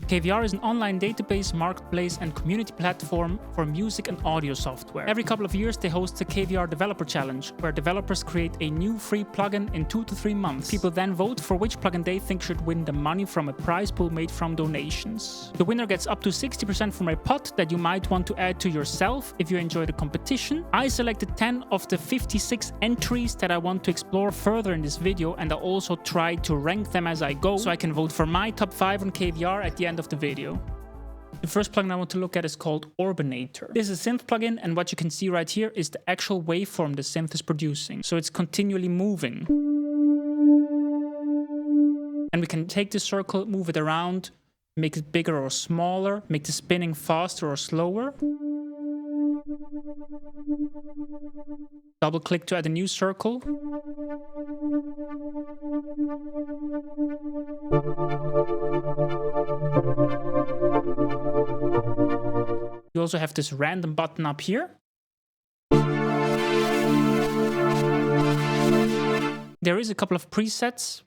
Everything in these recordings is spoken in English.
KVR is an online database, marketplace, and community platform for music and audio software. Every couple of years, they host the KVR Developer Challenge, where developers create a new free plugin in 2 to 3 months. People then vote for which plugin they think should win the money from a prize pool made from donations. The winner gets up to 60% from a pot that you might want to add to yourself if you enjoy the competition. I selected 10 of the 56 entries that I want to explore further in this video, and I also tried to rank them as I go so I can vote for my top 5 on KVR at the end of the video. The first plugin I want to look at is called Orbinator. This is a synth plugin, and what you can see right here is the actual waveform the synth is producing. So it's continually moving. And we can take this circle, move it around, make it bigger or smaller, make the spinning faster or slower. Double click to add a new circle. You also have this random button up here. There is a couple of presets.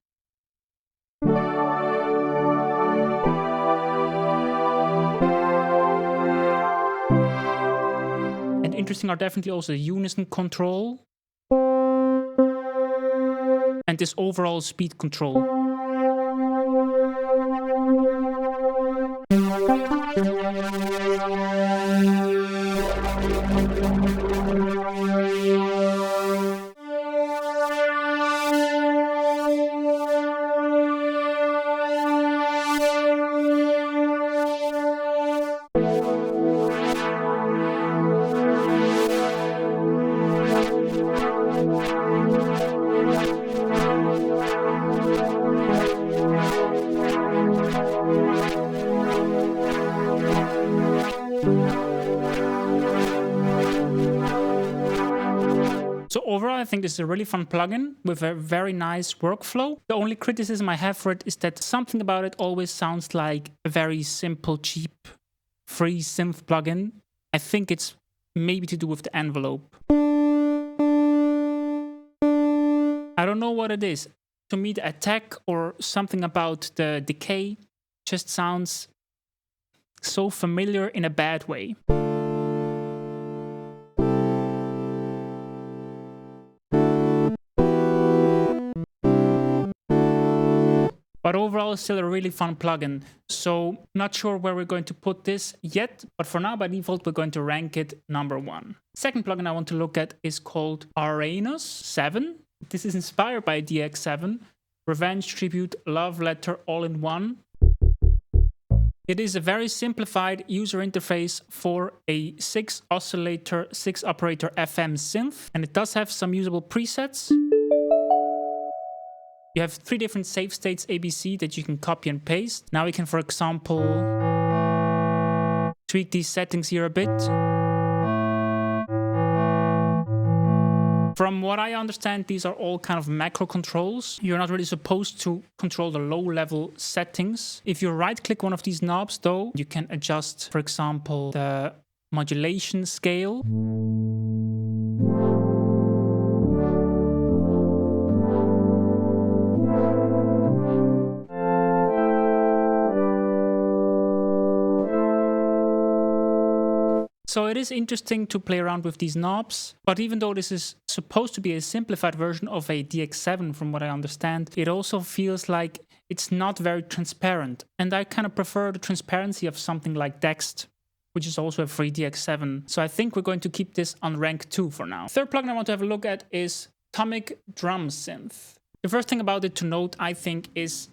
And interesting are definitely also the unison control and this overall speed control. So overall, I think this is a really fun plugin with a very nice workflow. The only criticism I have for it is that something about it always sounds like a very simple, cheap, free synth plugin. I think it's maybe to do with the envelope. I don't know what it is. To me, the attack or something about the decay just sounds so familiar in a bad way. But overall, it's still a really fun plugin. So not sure where we're going to put this yet, but for now, by default, we're going to rank it number 1. Second plugin I want to look at is called Ouranos 7. This is inspired by DX7, Revenge, Tribute, Love Letter, all in one. It is a very simplified user interface for a 6 oscillator, 6 operator FM synth, and it does have some usable presets. You have 3 different save states ABC that you can copy and paste. Now we can, for example, tweak these settings here a bit. From what I understand, these are all kind of macro controls. You're not really supposed to control the low-level settings. If you right-click one of these knobs, though, you can adjust, for example, the modulation scale. So it is interesting to play around with these knobs, but even though this is supposed to be a simplified version of a DX7 from what I understand, it also feels like it's not very transparent. And I kind of prefer the transparency of something like Dext, which is also a free DX7. So I think we're going to keep this on rank 2 for now. Third plugin I want to have a look at is TOMiC Drum Synth. The first thing about it to note, I think, is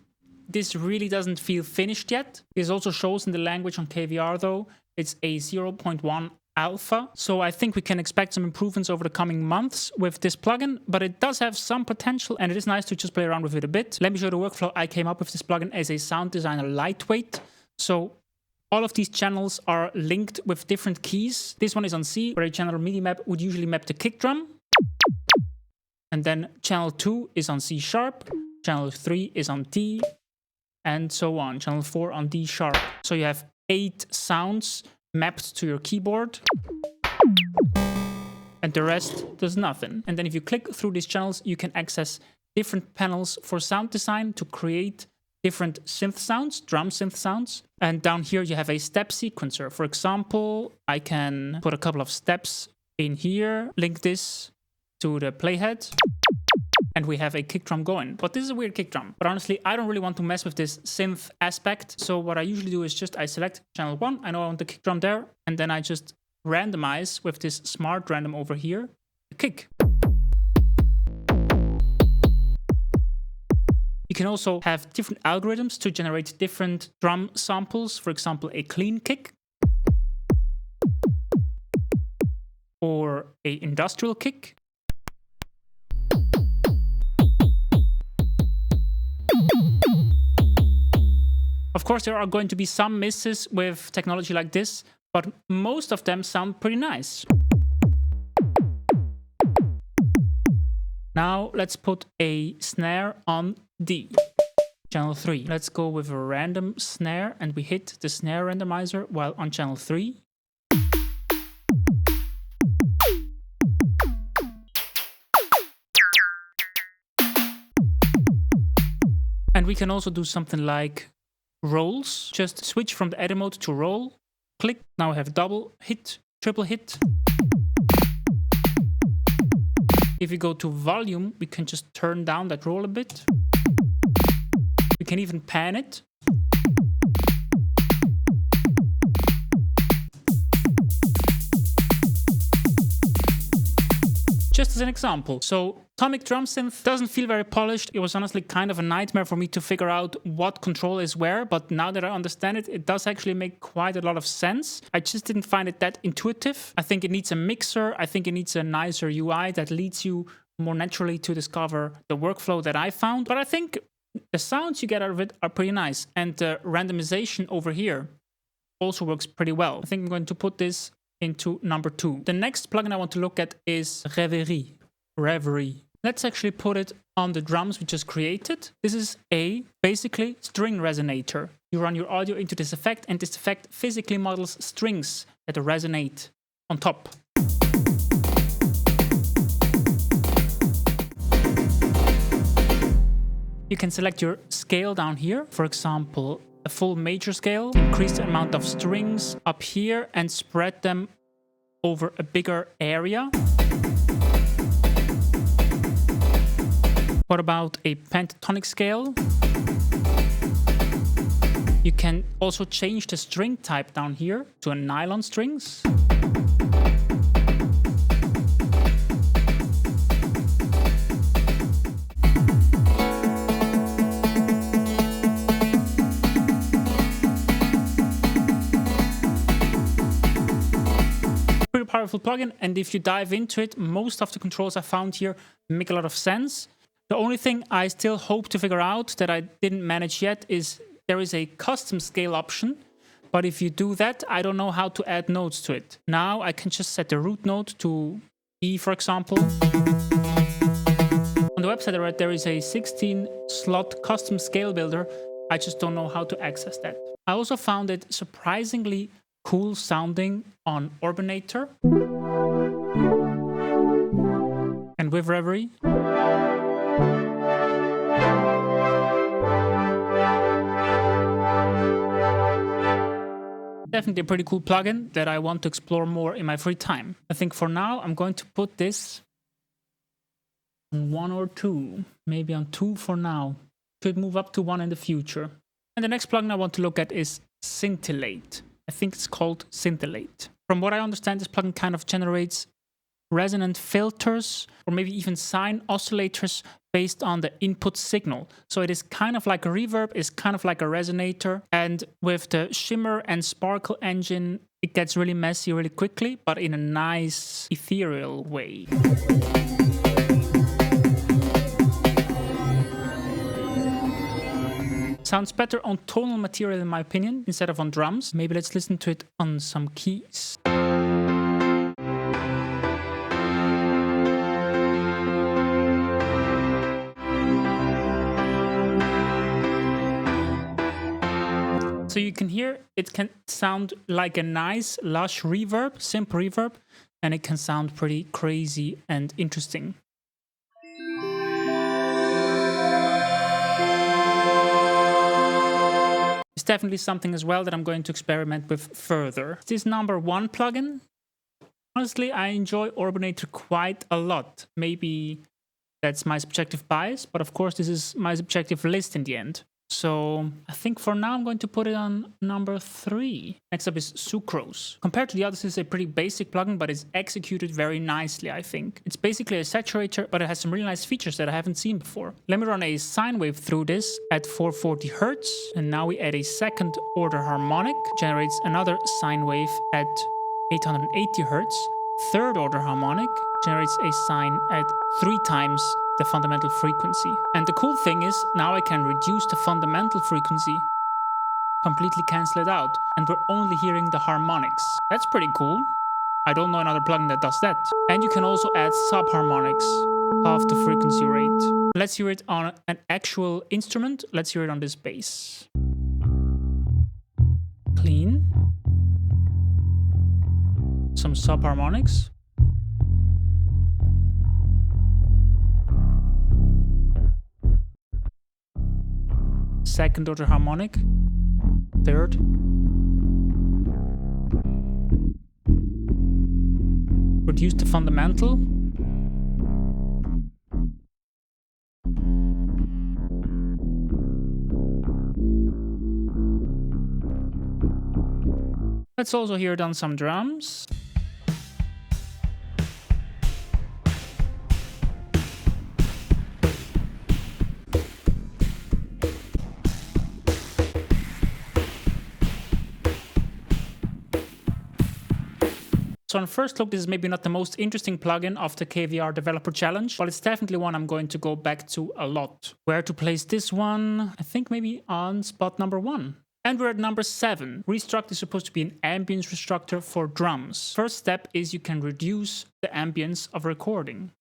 this really doesn't feel finished yet. This also shows in the language on KVR though. It's a 0.1 alpha, so I think we can expect some improvements over the coming months with this plugin, but it does have some potential and it is nice to just play around with it a bit. Let me show the workflow I came up with this plugin as a sound designer lightweight. So all of these channels are linked with different keys. This one is on C, where a channel MIDI map would usually map the kick drum. And then channel 2 is on C sharp, channel 3 is on D, and so on. Channel 4 on D sharp. So you have 8 sounds mapped to your keyboard, and the rest does nothing. And then if you click through these channels, you can access different panels for sound design to create different synth sounds, drum synth sounds. And down here you have a step sequencer. For example, I can put a couple of steps in here, link this to the playhead, and we have a kick drum going. But this is a weird kick drum. But honestly, I don't really want to mess with this synth aspect. So what I usually do is just I select channel 1. I know I want the kick drum there. And then I just randomize with this smart random over here, the kick. You can also have different algorithms to generate different drum samples. For example, a clean kick or a industrial kick. Of course, there are going to be some misses with technology like this, but most of them sound pretty nice. Now let's put a snare on D, channel 3. Let's go with a random snare and we hit the snare randomizer while on channel 3. And we can also do something like rolls. Just switch from the edit mode to roll. Click. Now we have double hit, triple hit. If we go to volume, we can just turn down that roll a bit. We can even pan it. Just as an example. So TOMiC drum synth doesn't feel very polished. It was honestly kind of a nightmare for me to figure out what control is where, but now that I understand it, it does actually make quite a lot of sense. I just didn't find it that intuitive. I think it needs a mixer. I think it needs a nicer UI that leads you more naturally to discover the workflow that I found. But I think the sounds you get out of it are pretty nice. And the randomization over here also works pretty well. I think I'm going to put this into number 2. The next plugin I want to look at is Reverie. Let's actually put it on the drums we just created. This is a basically string resonator. You run your audio into this effect and this effect physically models strings that resonate on top. You can select your scale down here. For example, a full major scale, increase the amount of strings up here and spread them over a bigger area. What about a pentatonic scale? You can also change the string type down here to a nylon strings. Powerful plugin, and if you dive into it, most of the controls I found here make a lot of sense. The only thing I still hope to figure out that I didn't manage yet is there is a custom scale option, but if you do that, I don't know how to add notes to it. Now I can just set the root note to E, for example. On the website I read there is a 16-slot custom scale builder. I just don't know how to access that. I also found it surprisingly cool sounding on Orbinator and with Reverie. Definitely a pretty cool plugin that I want to explore more in my free time. I think for now I'm going to put this on 1 or 2, maybe on 2 for now. Could move up to 1 in the future. And the next plugin I want to look at is Scintillate. I think it's called Scintillate. From what I understand, this plugin kind of generates resonant filters or maybe even sine oscillators based on the input signal. So it is kind of like a reverb, it's kind of like a resonator. And with the shimmer and sparkle engine, it gets really messy really quickly, but in a nice ethereal way. Sounds better on tonal material in my opinion, instead of on drums. Maybe let's listen to it on some keys. So you can hear it can sound like a nice lush reverb, simple reverb, and it can sound pretty crazy and interesting. is definitely something as well that I'm going to experiment with further. This #1 plugin. Honestly, I enjoy Orbinator quite a lot. Maybe that's my subjective bias, but of course this is my subjective list in the end. So I think for now I'm going to put it on #3. Next up is Sucrose. Compared to the others, it's a pretty basic plugin, but it's executed very nicely, I think. It's basically a saturator, but it has some really nice features that I haven't seen before. Let me run a sine wave through this at 440 Hz, and now we add a second order harmonic, generates another sine wave at 880 Hz. Third order harmonic generates a sine at 3 times the fundamental frequency. And the cool thing is, now I can reduce the fundamental frequency, completely cancel it out, and we're only hearing the harmonics. That's pretty cool. I don't know another plugin that does that. And you can also add subharmonics, half the frequency rate. Let's hear it on an actual instrument. Let's hear it on this bass. Clean. Some subharmonics. Second order harmonic, third. Reduce the fundamental. Let's also hear it on some drums. So on first look, this is maybe not the most interesting plugin of the KVR Developer Challenge, but it's definitely one I'm going to go back to a lot. Where to place this one? I think maybe on spot #1. And we're at #7. Restrukt is supposed to be an ambience restructor for drums. First step is you can reduce the ambience of recording.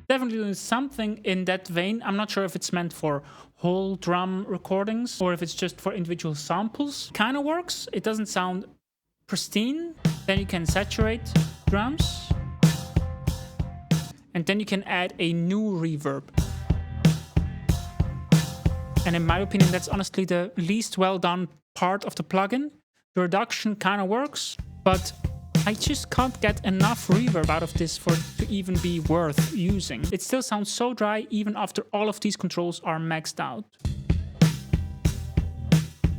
Definitely doing something in that vein. I'm not sure if it's meant for whole drum recordings or if it's just for individual samples. Kind of works. It doesn't sound pristine. Then you can saturate drums. And then you can add a new reverb. And in my opinion, that's honestly the least well done part of the plugin. The reduction kind of works, but I just can't get enough reverb out of this for it to even be worth using. It still sounds so dry even after all of these controls are maxed out.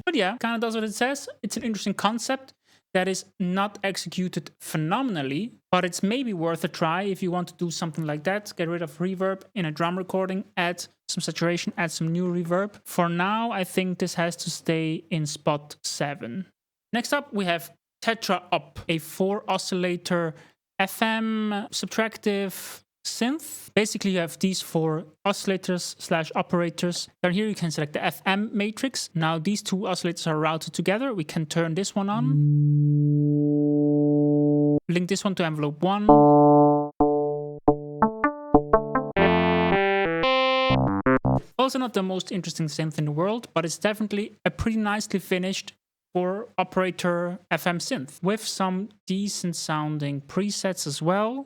But yeah, kind of does what it says. It's an interesting concept that is not executed phenomenally, but it's maybe worth a try if you want to do something like that. Get rid of reverb in a drum recording, add some saturation, add some new reverb. For now, I think this has to stay in spot 7. Next up, we have TetraOP, a 4 oscillator FM subtractive synth. Basically, you have these 4 oscillators / operators. Down here, you can select the FM matrix. Now, these 2 oscillators are routed together. We can turn this one on. Link this one to envelope 1. Also not the most interesting synth in the world, but it's definitely a pretty nicely finished 4 operator FM synth with some decent sounding presets as well.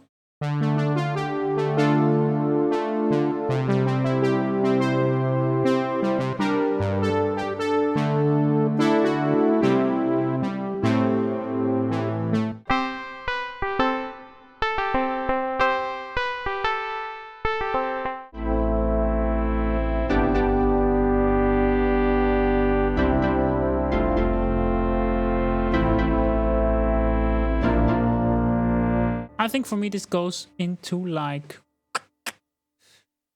I think for me this goes into like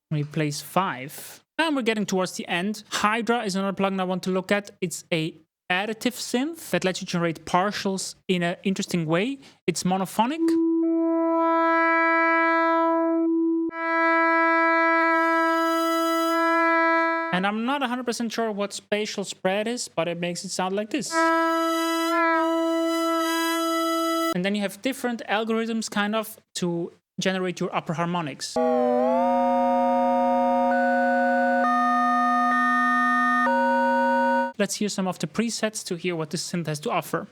maybe place 5. And we're getting towards the end. Hydra is another plugin I want to look at. It's a additive synth that lets you generate partials in an interesting way. It's monophonic. And I'm not 100% sure what spatial spread is, but it makes it sound like this. And then you have different algorithms kind of to generate your upper harmonics. let's hear some of the presets to hear what this synth has to offer.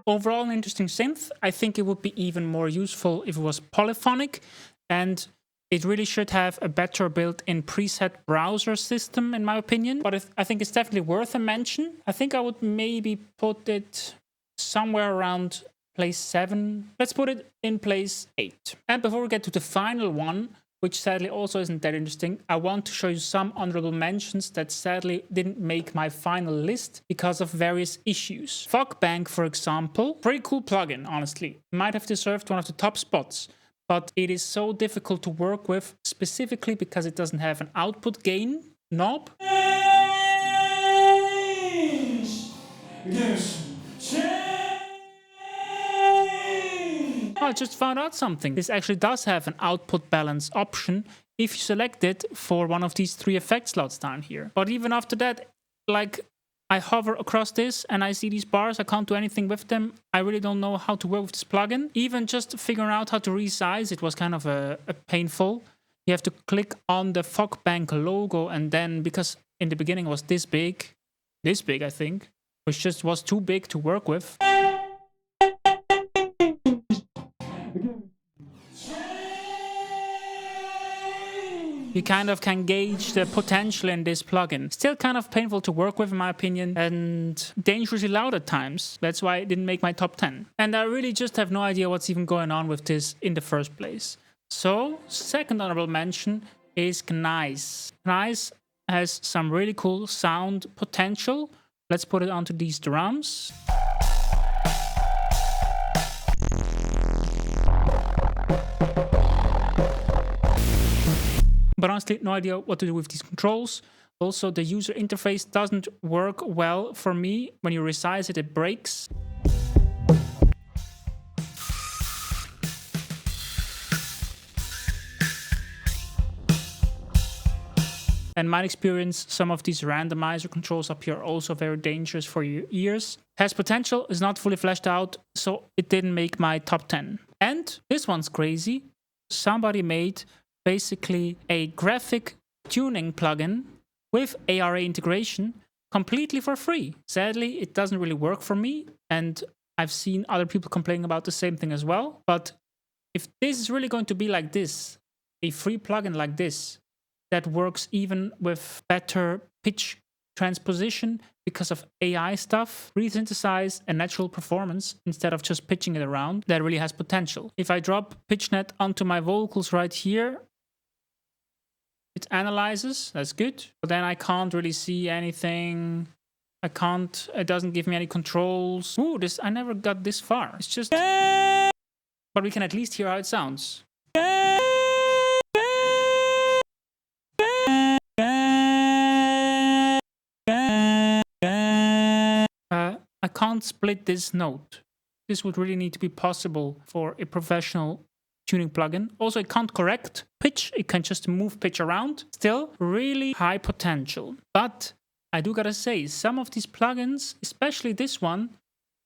Overall, an interesting synth. I think it would be even more useful if it was polyphonic, and it really should have a better built-in preset browser system, in my opinion. But I think it's definitely worth a mention. I think I would maybe put it somewhere around place 7. Let's put it in place 8. And before we get to the final one, which sadly also isn't that interesting, I want to show you some honorable mentions that sadly didn't make my final list because of various issues. FogBank, for example, pretty cool plugin, honestly. Might have deserved one of the top spots, but it is so difficult to work with, specifically because it doesn't have an output gain knob. I just found out something. This actually does have an output balance option if you select it for one of these 3 effect slots down here. But even after that, like, I hover across this and I see these bars, I can't do anything with them. I really don't know how to work with this plugin. Even just figuring out how to resize it was kind of a painful. You have to click on the FogBank logo, and then, because in the beginning it was this big I think, which just was too big to work with. You kind of can gauge the potential in this plugin. Still kind of painful to work with, in my opinion, and dangerously loud at times. That's why it didn't make my top 10. And I really just have no idea what's even going on with this in the first place. So, second honorable mention is Gnice. Gnice has some really cool sound potential. Let's put it onto these drums. But honestly, no idea what to do with these controls. Also, the user interface doesn't work well for me. When you resize it, it breaks. And in my experience, some of these randomizer controls up here are also very dangerous for your ears. Has potential, is not fully fleshed out, so it didn't make my top 10. And this one's crazy. Somebody made basically a graphic tuning plugin with ARA integration completely for free. Sadly, it doesn't really work for me, and I've seen other people complaining about the same thing as well. But if this is really going to be like this, a free plugin like this, that works even with better pitch transposition because of AI stuff, resynthesize and natural performance instead of just pitching it around, that really has potential. If I drop PitchNet onto my vocals right here, it analyzes, that's good, but then I can't really see anything. It doesn't give me any controls. Ooh, I never got this far. It's just, but we can at least hear how it sounds. I can't split this note. This would really need to be possible for a professional tuning plugin. Also, it can't correct pitch. It can just move pitch around. Still, really high potential. But I do gotta say, some of these plugins, especially this one,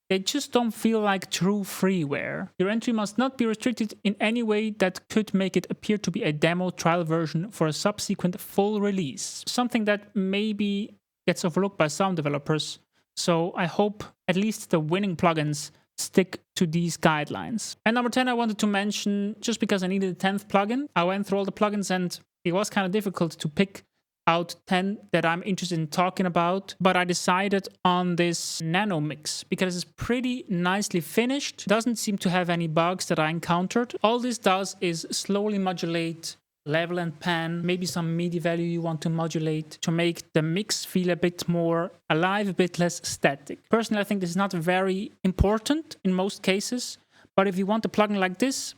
they just don't feel like true freeware. Your entry must not be restricted in any way that could make it appear to be a demo trial version for a subsequent full release. Something that maybe gets overlooked by some developers. So I hope at least the winning plugins stick to these guidelines. And number 10, I wanted to mention, just because I needed a 10th plugin, I went through all the plugins and it was kind of difficult to pick out 10 that I'm interested in talking about, but I decided on this NanoMix because it's pretty nicely finished. Doesn't seem to have any bugs that I encountered. All this does is slowly modulate level and pan, maybe some MIDI value you want to modulate to make the mix feel a bit more alive, a bit less static. Personally, I think this is not very important in most cases, but if you want a plugin like this,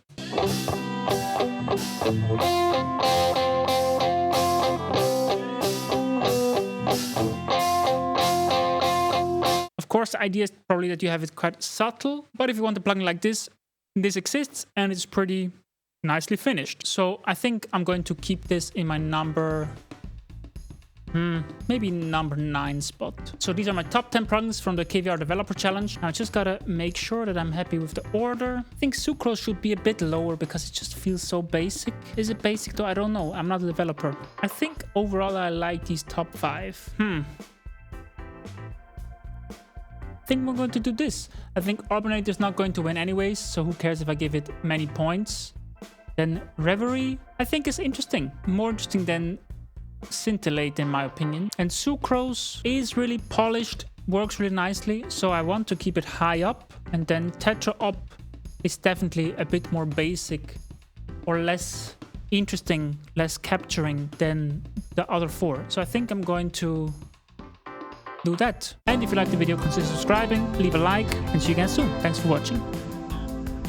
of course, the idea is probably that you have it quite subtle, but if you want a plugin like this exists and it's pretty nicely finished. So I think I'm going to keep this in my number Maybe number 9 spot. So these are my top 10 plugins from the KVR Developer Challenge. Now I just gotta make sure that I'm happy with the order. I think Sucrose should be a bit lower because it just feels so basic. Is it basic though? I don't know. I'm not a developer. I think overall I like these top 5. I think we're going to do this. I think Orbinator is not going to win anyways, so who cares if I give it many points. Then Reverie, I think is interesting. More interesting than Scintillate in my opinion. And Sucrose is really polished, works really nicely, so I want to keep it high up. And then TetraOP is definitely a bit more basic or less interesting, less capturing than the other 4. So I think I'm going to do that. And if you like the video, consider subscribing, leave a like, and see you again soon. Thanks for watching.